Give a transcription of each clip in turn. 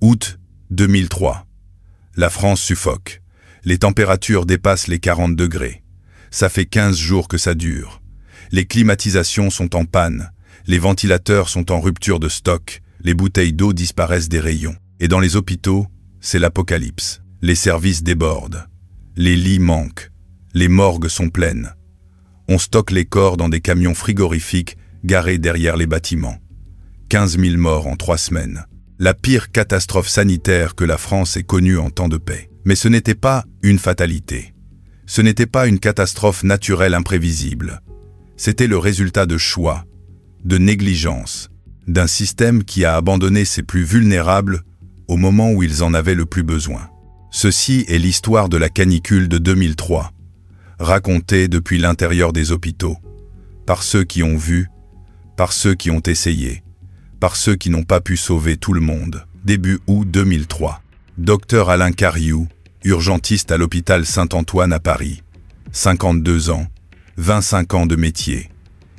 Août 2003. La France suffoque. Les températures dépassent les 40 degrés. Ça fait 15 jours que ça dure. Les climatisations sont en panne. Les ventilateurs sont en rupture de stock. Les bouteilles d'eau disparaissent des rayons. Et dans les hôpitaux, c'est l'apocalypse. Les services débordent. Les lits manquent. Les morgues sont pleines. On stocke les corps dans des camions frigorifiques garés derrière les bâtiments. 15 000 morts en 3 semaines. La pire catastrophe sanitaire que la France ait connue en temps de paix. Mais ce n'était pas une fatalité. Ce n'était pas une catastrophe naturelle imprévisible. C'était le résultat de choix, de négligence, d'un système qui a abandonné ses plus vulnérables au moment où ils en avaient le plus besoin. Ceci est l'histoire de la canicule de 2003, racontée depuis l'intérieur des hôpitaux, par ceux qui ont vu, par ceux qui ont essayé, par ceux qui n'ont pas pu sauver tout le monde. Début août 2003. Docteur Alain Cariou, urgentiste à l'hôpital Saint-Antoine à Paris. 52 ans, 25 ans de métier.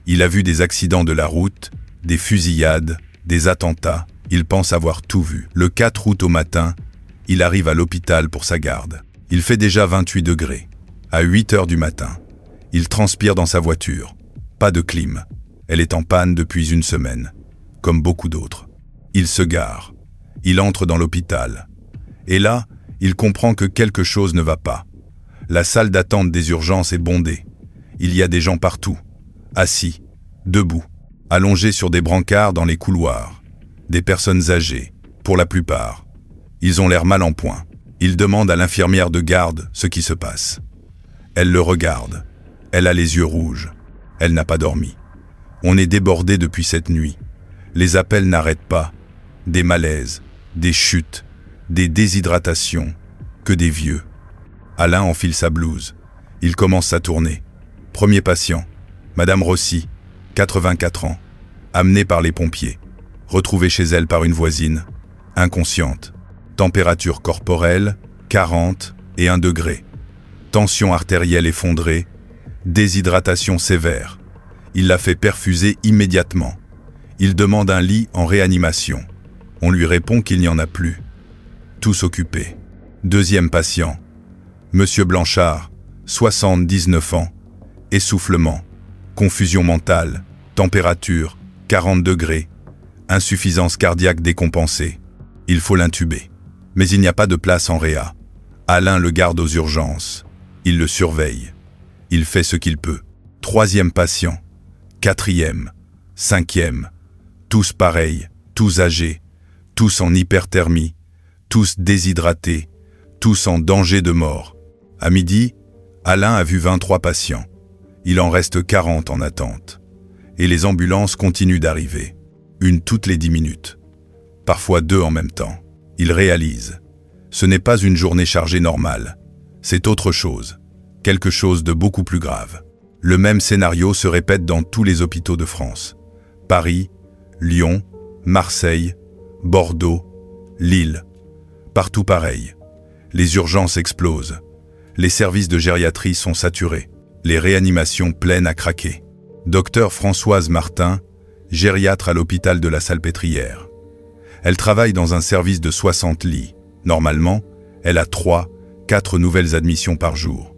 Il a vu des accidents de la route, des fusillades, des attentats. Il pense avoir tout vu. Le 4 août au matin, il arrive à l'hôpital pour sa garde. Il fait déjà 28 degrés. À 8 heures du matin, il transpire dans sa voiture. Pas de clim. Elle est en panne depuis une semaine, comme beaucoup d'autres. Il se gare. Il entre dans l'hôpital. Et là, il comprend que quelque chose ne va pas. La salle d'attente des urgences est bondée. Il y a des gens partout, assis, debout, allongés sur des brancards dans les couloirs. Des personnes âgées, pour la plupart. Ils ont l'air mal en point. Il demande à l'infirmière de garde ce qui se passe. Elle le regarde. Elle a les yeux rouges. Elle n'a pas dormi. On est débordé depuis cette nuit. Les appels n'arrêtent pas. Des malaises, des chutes, des déshydratations, que des vieux. Alain enfile sa blouse. Il commence sa tournée. Premier patient, Madame Rossi, 84 ans, amenée par les pompiers, retrouvée chez elle par une voisine, inconsciente. Température corporelle, 40 et 1 degré. Tension artérielle effondrée, déshydratation sévère. Il la fait perfuser immédiatement. Il demande un lit en réanimation. On lui répond qu'il n'y en a plus. Tous occupés. Deuxième patient, Monsieur Blanchard, 79 ans, essoufflement, confusion mentale, température, 40 degrés, insuffisance cardiaque décompensée. Il faut l'intuber. Mais il n'y a pas de place en réa. Alain le garde aux urgences. Il le surveille. Il fait ce qu'il peut. Troisième patient, quatrième, cinquième, tous pareils, tous âgés, tous en hyperthermie, tous déshydratés, tous en danger de mort. À midi, Alain a vu 23 patients. Il en reste 40 en attente. Et les ambulances continuent d'arriver. Une toutes les 10 minutes. Parfois 2 en même temps. Il réalise. Ce n'est pas une journée chargée normale. C'est autre chose. Quelque chose de beaucoup plus grave. Le même scénario se répète dans tous les hôpitaux de France. Paris, Lyon, Marseille, Bordeaux, Lille. Partout pareil. Les urgences explosent. Les services de gériatrie sont saturés. Les réanimations pleines à craquer. Docteur Françoise Martin, gériatre à l'hôpital de la Salpêtrière. Elle travaille dans un service de 60 lits. Normalement, elle a 3-4 nouvelles admissions par jour.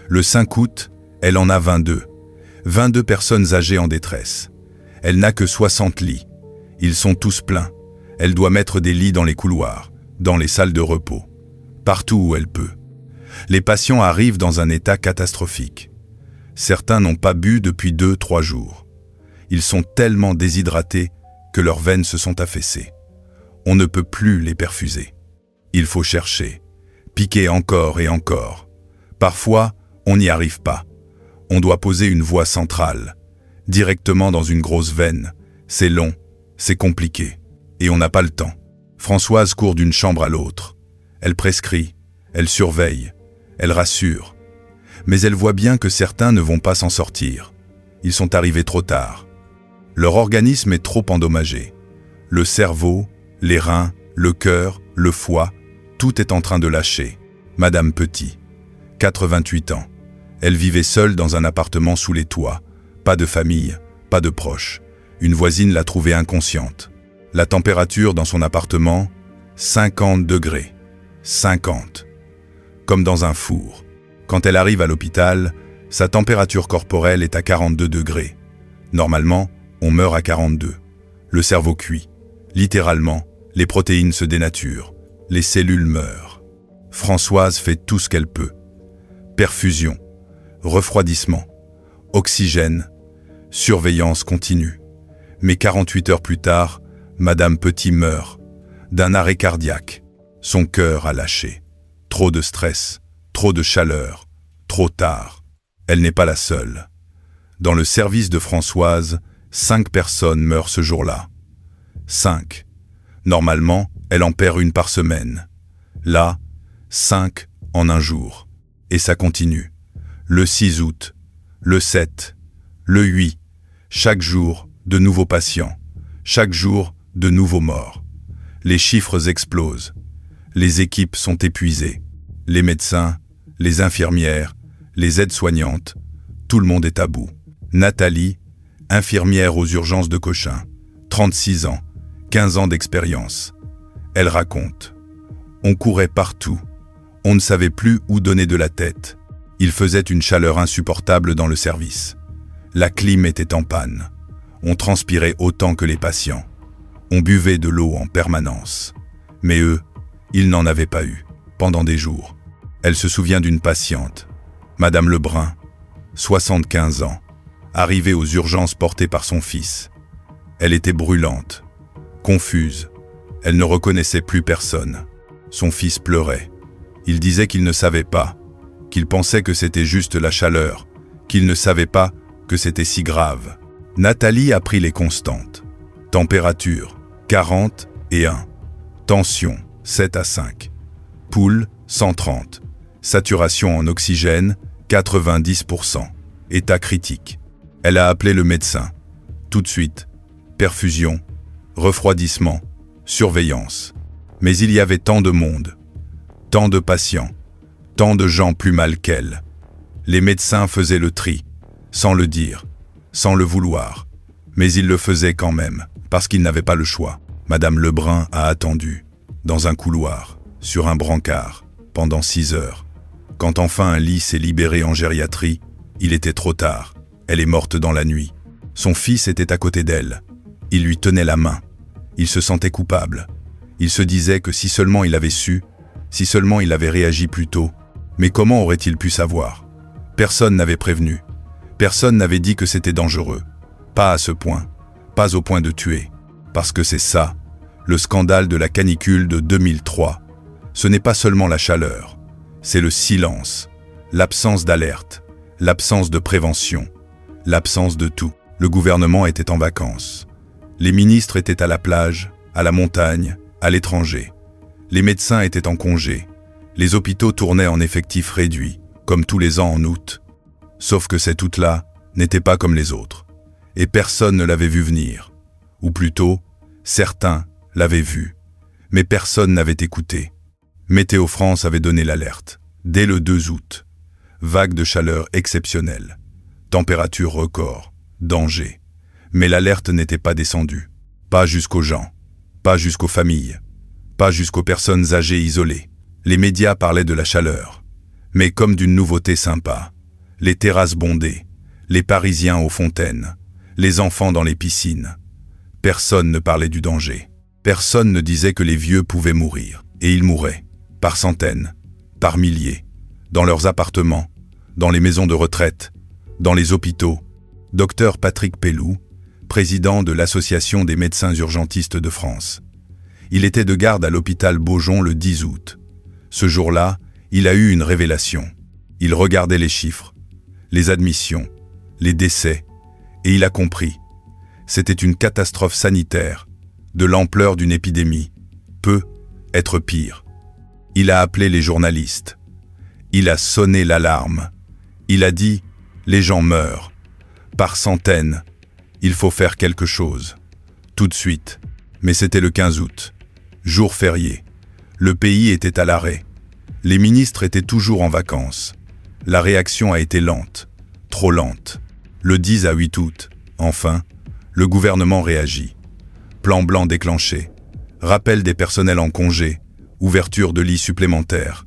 Le 5 août, elle en a 22. 22 personnes âgées en détresse. Elle n'a que 60 lits. Ils sont tous pleins. Elle doit mettre des lits dans les couloirs, dans les salles de repos, partout où elle peut. Les patients arrivent dans un état catastrophique. Certains n'ont pas bu depuis 2-3 jours. Ils sont tellement déshydratés que leurs veines se sont affaissées. On ne peut plus les perfuser. Il faut chercher, piquer encore et encore. Parfois, on n'y arrive pas. On doit poser une voie centrale, directement dans une grosse veine. C'est long, c'est compliqué, et on n'a pas le temps. Françoise court d'une chambre à l'autre. Elle prescrit, elle surveille, elle rassure. Mais elle voit bien que certains ne vont pas s'en sortir. Ils sont arrivés trop tard. Leur organisme est trop endommagé. Le cerveau, les reins, le cœur, le foie, tout est en train de lâcher. Madame Petit, 88 ans. Elle vivait seule dans un appartement sous les toits. Pas de famille, pas de proches. Une voisine l'a trouvée inconsciente. La température dans son appartement, 50 degrés. 50. Comme dans un four. Quand elle arrive à l'hôpital, sa température corporelle est à 42 degrés. Normalement, on meurt à 42. Le cerveau cuit. Littéralement, les protéines se dénaturent. Les cellules meurent. Françoise fait tout ce qu'elle peut. Perfusion, refroidissement, oxygène, surveillance continue. Mais 48 heures plus tard, Madame Petit meurt d'un arrêt cardiaque. Son cœur a lâché. Trop de stress, trop de chaleur, trop tard. Elle n'est pas la seule. Dans le service de Françoise, 5 personnes meurent ce jour-là. 5. Normalement, elle en perd une par semaine. Là, 5 en un jour. Et ça continue. Le 6 août, le 7, le 8, chaque jour, de nouveaux patients. Chaque jour, de nouveaux morts. Les chiffres explosent. Les équipes sont épuisées. Les médecins, les infirmières, les aides-soignantes, tout le monde est à bout. Nathalie, infirmière aux urgences de Cochin, 36 ans, 15 ans d'expérience. Elle raconte. On courait partout. On ne savait plus où donner de la tête. Il faisait une chaleur insupportable dans le service. La clim était en panne. On transpirait autant que les patients. On buvait de l'eau en permanence. Mais eux, ils n'en avaient pas eu, pendant des jours. Elle se souvient d'une patiente, Madame Lebrun, 75 ans, arrivée aux urgences portée par son fils. Elle était brûlante, confuse. Elle ne reconnaissait plus personne. Son fils pleurait. Il disait qu'il ne savait pas, qu'il pensait que c'était juste la chaleur, qu'il ne savait pas que c'était si grave. Nathalie a pris les constantes. Température, 40 et 1. Tension, 7 à 5. Pouls, 130. Saturation en oxygène, 90%. État critique. Elle a appelé le médecin. Tout de suite. Perfusion, refroidissement, surveillance. Mais il y avait tant de monde, tant de patients, tant de gens plus mal qu'elle. Les médecins faisaient le tri, sans le dire, sans le vouloir. Mais ils le faisaient quand même, parce qu'ils n'avaient pas le choix. Madame Lebrun a attendu, dans un couloir, sur un brancard, pendant 6 heures. Quand enfin un lit s'est libéré en gériatrie, il était trop tard. Elle est morte dans la nuit. Son fils était à côté d'elle. Il lui tenait la main. Il se sentait coupable. Il se disait que si seulement il avait su, si seulement il avait réagi plus tôt. Mais comment aurait-il pu savoir? Personne n'avait prévenu. Personne n'avait dit que c'était dangereux. Pas à ce point. Pas au point de tuer. Parce que c'est ça, le scandale de la canicule de 2003. Ce n'est pas seulement la chaleur. C'est le silence, l'absence d'alerte, l'absence de prévention, l'absence de tout. Le gouvernement était en vacances. Les ministres étaient à la plage, à la montagne, à l'étranger. Les médecins étaient en congé. Les hôpitaux tournaient en effectif réduit, comme tous les ans en août. Sauf que cet août-là n'était pas comme les autres. Et personne ne l'avait vu venir. Ou plutôt, certains l'avaient vu. Mais personne n'avait écouté. Météo France avait donné l'alerte. Dès le 2 août. Vague de chaleur exceptionnelle. Température record. Danger. Mais l'alerte n'était pas descendue. Pas jusqu'aux gens. Pas jusqu'aux familles. Pas jusqu'aux personnes âgées isolées. Les médias parlaient de la chaleur. Mais comme d'une nouveauté sympa. Les terrasses bondées. Les Parisiens aux fontaines. Les enfants dans les piscines. Personne ne parlait du danger. Personne ne disait que les vieux pouvaient mourir. Et ils mouraient. Par centaines. Par milliers. Dans leurs appartements. Dans les maisons de retraite. Dans les hôpitaux. Docteur Patrick Pelloux, président de l'Association des médecins urgentistes de France. Il était de garde à l'hôpital Beaujon le 10 août. Ce jour-là, il a eu une révélation. Il regardait les chiffres, les admissions, les décès, et il a compris. C'était une catastrophe sanitaire, de l'ampleur d'une épidémie. Peut être pire. Il a appelé les journalistes. Il a sonné l'alarme. Il a dit « Les gens meurent. Par centaines. Il faut faire quelque chose. Tout de suite. » Mais c'était le 15 août. Jour férié. Le pays était à l'arrêt. Les ministres étaient toujours en vacances. La réaction a été lente. Trop lente. Le 10 à 8 août, enfin, le gouvernement réagit. Plan blanc déclenché. Rappel des personnels en congé, ouverture de lits supplémentaires.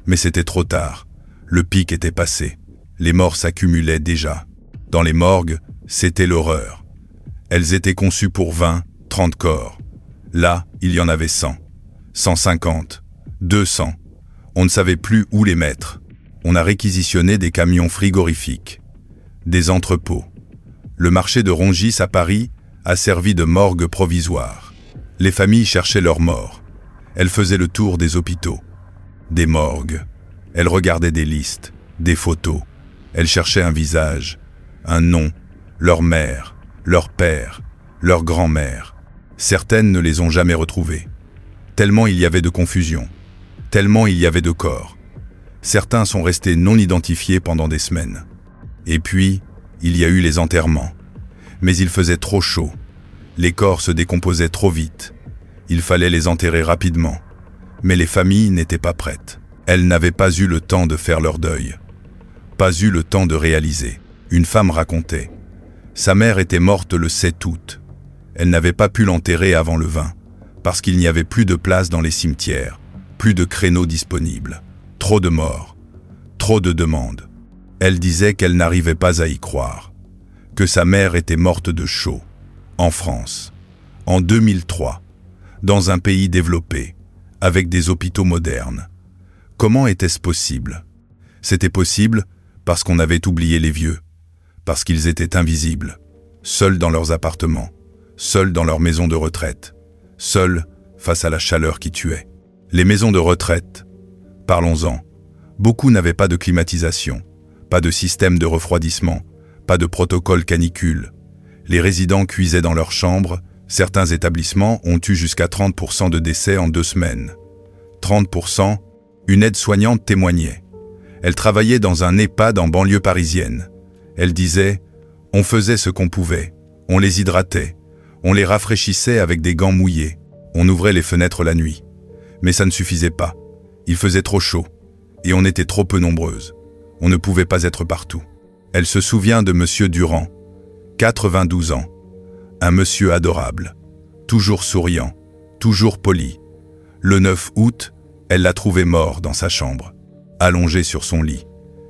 Mais c'était trop tard. Le pic était passé. Les morts s'accumulaient déjà. Dans les morgues, c'était l'horreur. Elles étaient conçues pour 20, 30 corps. Là, il y en avait 100, 150, 200. On ne savait plus où les mettre. On a réquisitionné des camions frigorifiques, des entrepôts. Le marché de Rungis à Paris a servi de morgue provisoire. Les familles cherchaient leurs morts. Elles faisaient le tour des hôpitaux, des morgues. Elles regardaient des listes, des photos. Elles cherchaient un visage, un nom, leur mère, leur père, leur grand-mère. Certaines ne les ont jamais retrouvées. Tellement il y avait de confusion, tellement il y avait de corps. Certains sont restés non identifiés pendant des semaines. Et puis, il y a eu les enterrements. Mais il faisait trop chaud. Les corps se décomposaient trop vite. Il fallait les enterrer rapidement. Mais les familles n'étaient pas prêtes. Elles n'avaient pas eu le temps de faire leur deuil. Pas eu le temps de réaliser. Une femme racontait. Sa mère était morte le 7 août. Elle n'avait pas pu l'enterrer avant le 20, parce qu'il n'y avait plus de place dans les cimetières, plus de créneaux disponibles. Trop de morts, trop de demandes. Elle disait qu'elle n'arrivait pas à y croire, que sa mère était morte de chaud, en France, en 2003, dans un pays développé, avec des hôpitaux modernes. Comment était-ce possible? C'était possible parce qu'on avait oublié les vieux, parce qu'ils étaient invisibles, seuls dans leurs appartements, seuls dans leurs maisons de retraite, seuls face à la chaleur qui tuait. Les maisons de retraite, parlons-en. Beaucoup n'avaient pas de climatisation, pas de système de refroidissement, pas de protocole canicule. Les résidents cuisaient dans leurs chambres. Certains établissements ont eu jusqu'à 30% de décès en 2 semaines. 30%, une aide-soignante témoignait. Elle travaillait dans un EHPAD en banlieue parisienne. Elle disait « On faisait ce qu'on pouvait, on les hydratait, on les rafraîchissait avec des gants mouillés, on ouvrait les fenêtres la nuit. Mais ça ne suffisait pas. Il faisait trop chaud. Et on était trop peu nombreuses. On ne pouvait pas être partout. » Elle se souvient de Monsieur Durand, 92 ans. Un monsieur adorable, toujours souriant, toujours poli. Le 9 août, elle l'a trouvé mort dans sa chambre, allongé sur son lit,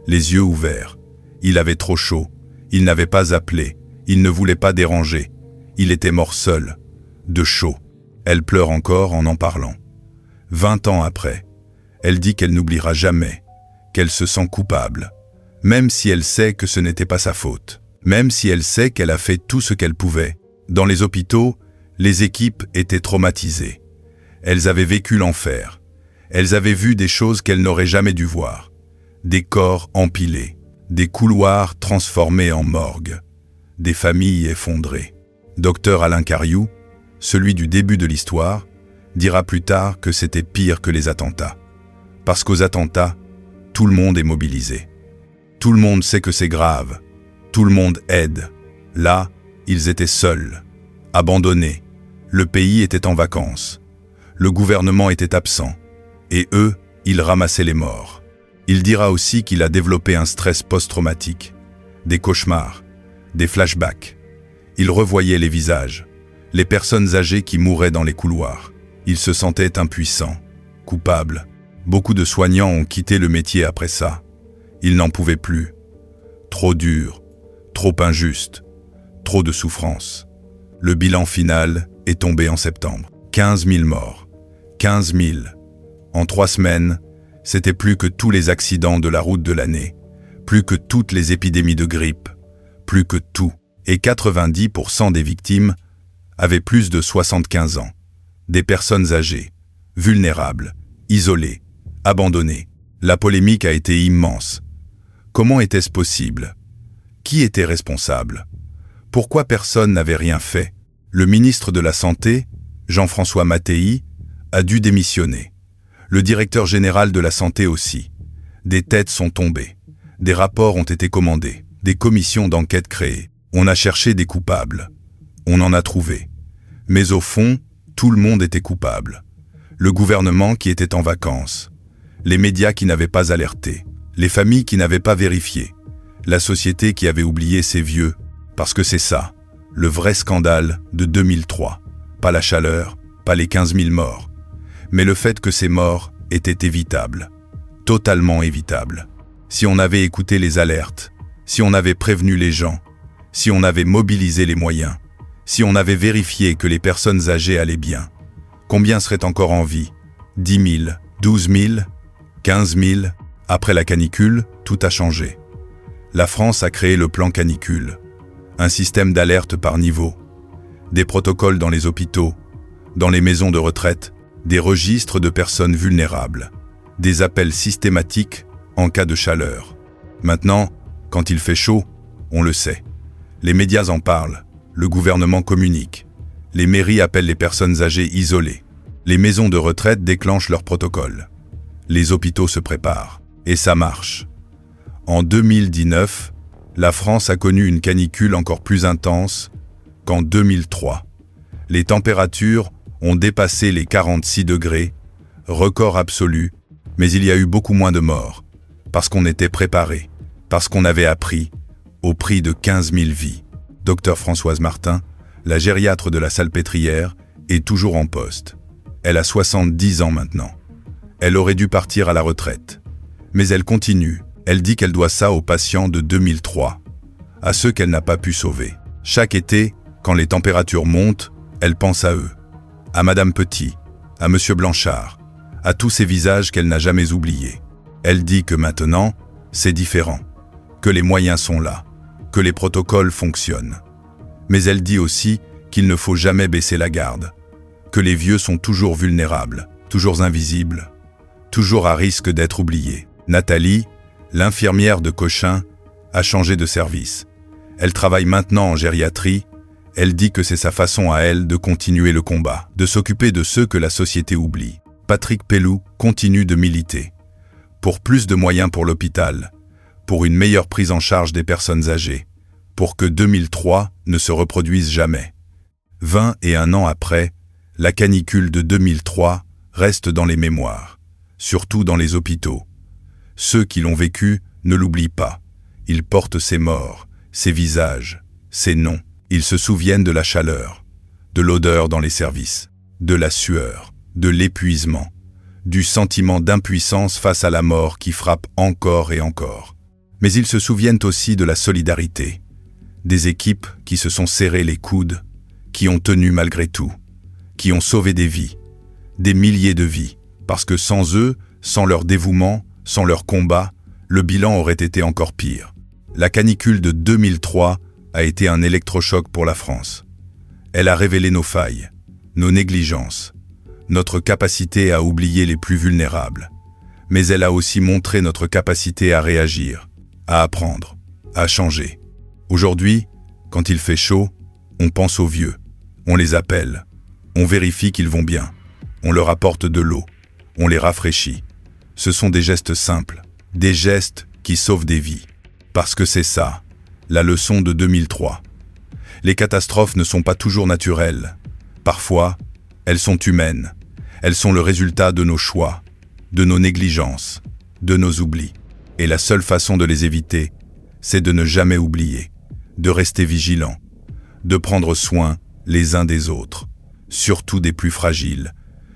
les yeux ouverts. Il avait trop chaud, il n'avait pas appelé, il ne voulait pas déranger. Il était mort seul, de chaud. Elle pleure encore en parlant. 20 ans après, elle dit qu'elle n'oubliera jamais, qu'elle se sent coupable, même si elle sait que ce n'était pas sa faute, même si elle sait qu'elle a fait tout ce qu'elle pouvait. Dans les hôpitaux, les équipes étaient traumatisées. Elles avaient vécu l'enfer. Elles avaient vu des choses qu'elles n'auraient jamais dû voir. Des corps empilés, des couloirs transformés en morgue, des familles effondrées. Docteur Alain Cariou, celui du début de l'histoire, dira plus tard que c'était pire que les attentats. Parce qu'aux attentats, tout le monde est mobilisé. Tout le monde sait que c'est grave. Tout le monde aide. Là, ils étaient seuls, abandonnés. Le pays était en vacances. Le gouvernement était absent. Et eux, ils ramassaient les morts. Il dira aussi qu'il a développé un stress post-traumatique, des cauchemars, des flashbacks. Il revoyait les visages, les personnes âgées qui mouraient dans les couloirs. Il se sentait impuissant, coupable. Beaucoup de soignants ont quitté le métier après ça. Ils n'en pouvaient plus. Trop dur, trop injuste. Trop de souffrance. Le bilan final est tombé en septembre. 15 000 morts. 15 000. En 3 semaines, c'était plus que tous les accidents de la route de l'année, plus que toutes les épidémies de grippe, plus que tout. Et 90% des victimes avaient plus de 75 ans. Des personnes âgées, vulnérables, isolées, abandonnées. La polémique a été immense. Comment était-ce possible? Qui était responsable? Pourquoi personne n'avait rien fait? Le ministre de la Santé, Jean-François Mattei, a dû démissionner. Le directeur général de la Santé aussi. Des têtes sont tombées. Des rapports ont été commandés. Des commissions d'enquête créées. On a cherché des coupables. On en a trouvé. Mais au fond, tout le monde était coupable. Le gouvernement qui était en vacances. Les médias qui n'avaient pas alerté. Les familles qui n'avaient pas vérifié. La société qui avait oublié ses vieux. Parce que c'est ça, le vrai scandale de 2003. Pas la chaleur, pas les 15 000 morts, mais le fait que ces morts étaient évitables, totalement évitables. Si on avait écouté les alertes, si on avait prévenu les gens, si on avait mobilisé les moyens, si on avait vérifié que les personnes âgées allaient bien, combien seraient encore en vie? 10 000, 12 000, 15 000? Après la canicule, tout a changé. La France a créé le plan canicule, un système d'alerte par niveau, des protocoles dans les hôpitaux, dans les maisons de retraite, des registres de personnes vulnérables, des appels systématiques en cas de chaleur. Maintenant, quand il fait chaud, on le sait. Les médias en parlent, le gouvernement communique, les mairies appellent les personnes âgées isolées, les maisons de retraite déclenchent leurs protocoles, les hôpitaux se préparent, et ça marche. En 2019, la France a connu une canicule encore plus intense qu'en 2003. Les températures ont dépassé les 46 degrés, record absolu, mais il y a eu beaucoup moins de morts, parce qu'on était préparé, parce qu'on avait appris, au prix de 15 000 vies. Docteur Françoise Martin, la gériatre de la Salpêtrière, est toujours en poste. Elle a 70 ans maintenant. Elle aurait dû partir à la retraite. Mais elle continue. Elle dit qu'elle doit ça aux patients de 2003, à ceux qu'elle n'a pas pu sauver. Chaque été, quand les températures montent, elle pense à eux. À Madame Petit, à Monsieur Blanchard, à tous ces visages qu'elle n'a jamais oubliés. Elle dit que maintenant, c'est différent, que les moyens sont là, que les protocoles fonctionnent. Mais elle dit aussi qu'il ne faut jamais baisser la garde, que les vieux sont toujours vulnérables, toujours invisibles, toujours à risque d'être oubliés. Nathalie, l'infirmière de Cochin, a changé de service. Elle travaille maintenant en gériatrie. Elle dit que c'est sa façon à elle de continuer le combat, de s'occuper de ceux que la société oublie. Patrick Pelloux continue de militer pour plus de moyens pour l'hôpital, pour une meilleure prise en charge des personnes âgées, pour que 2003 ne se reproduise jamais. 21 ans après, la canicule de 2003 reste dans les mémoires, surtout dans les hôpitaux. Ceux qui l'ont vécu ne l'oublient pas. Ils portent ces morts, ces visages, ces noms. Ils se souviennent de la chaleur, de l'odeur dans les services, de la sueur, de l'épuisement, du sentiment d'impuissance face à la mort qui frappe encore et encore. Mais ils se souviennent aussi de la solidarité, des équipes qui se sont serrées les coudes, qui ont tenu malgré tout, qui ont sauvé des vies, des milliers de vies, parce que sans eux, sans leur dévouement, sans leur combat, le bilan aurait été encore pire. La canicule de 2003 a été un électrochoc pour la France. Elle a révélé nos failles, nos négligences, notre capacité à oublier les plus vulnérables. Mais elle a aussi montré notre capacité à réagir, à apprendre, à changer. Aujourd'hui, quand il fait chaud, on pense aux vieux, on les appelle, on vérifie qu'ils vont bien, on leur apporte de l'eau, on les rafraîchit. Ce sont des gestes simples, des gestes qui sauvent des vies. Parce que c'est ça, la leçon de 2003. Les catastrophes ne sont pas toujours naturelles. Parfois, elles sont humaines. Elles sont le résultat de nos choix, de nos négligences, de nos oublis. Et la seule façon de les éviter, c'est de ne jamais oublier, de rester vigilant, de prendre soin les uns des autres, surtout des plus fragiles,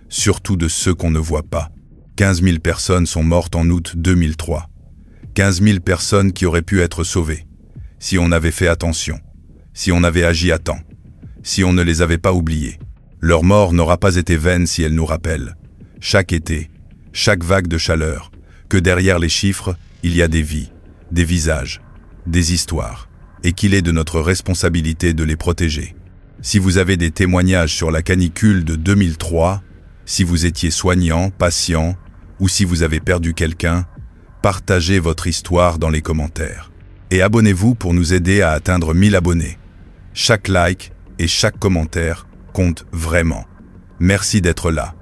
surtout de ceux qu'on ne voit pas. 15 000 personnes sont mortes en août 2003. 15 000 personnes qui auraient pu être sauvées, si on avait fait attention, si on avait agi à temps, si on ne les avait pas oubliées. Leur mort n'aura pas été vaine si elle nous rappelle, chaque été, chaque vague de chaleur, que derrière les chiffres, il y a des vies, des visages, des histoires, et qu'il est de notre responsabilité de les protéger. Si vous avez des témoignages sur la canicule de 2003, si vous étiez soignant, patient, ou si vous avez perdu quelqu'un, partagez votre histoire dans les commentaires. Et abonnez-vous pour nous aider à atteindre 1000 abonnés. Chaque like et chaque commentaire compte vraiment. Merci d'être là.